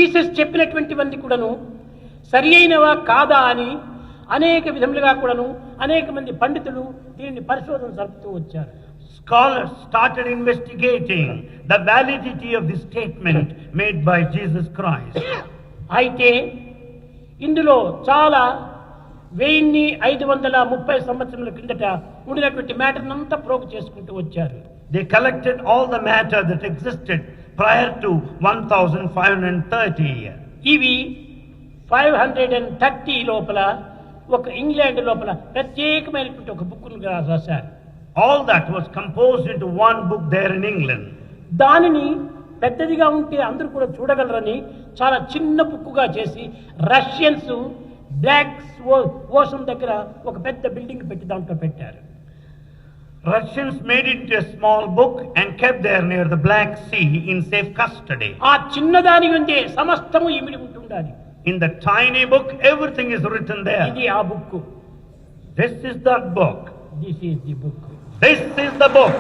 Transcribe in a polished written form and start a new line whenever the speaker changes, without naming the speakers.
Jesus చెప్పినటువంటివన్నీ కూడాను సరి అయినవా కాదా అని అనేక విధములుగా కూడాను అనేక మంది పండితులు దీనిని పరిశోధన జరుపుతూ వచ్చారు.
Scholars started investigating the validity of this statement made by Jesus Christ.
అయితే ఇందులో చాలా 1530 సంవత్సరముల కిందట ఉండినటువంటి మ్యాటర్ అంతా ప్రోగు చేసుకుంటూ వచ్చారు.
They collected all the matter that existed prior to 1530.
ఇవి 530 లోపల ఒక ఇంగ్లాండ్ లోపల ప్రత్యేకమైనటువంటి ఒక బుక్ రాశారు.
All that was composed into one book there in England.
దానిని పెద్దదిగా ఉంటే అందరూ కూడా చూడగలరని చాలా చిన్న బుక్కుగా చేసి రష్యన్స్ బ్లాక్ ఓషన్ దగ్గర ఒక పెద్ద బిల్డింగ్ పెట్టి దాంట్లో పెట్టారు.
Russians made it into a small book and kept there near the Black Sea in safe custody.
ఆ చిన్నదాని ఉండే సమస్తము ఇమిడి ఉంటుండాలి.
In the tiny book, everything is written there.
ఇది ఆ book.
This is the book.
This is the book.
This is the book.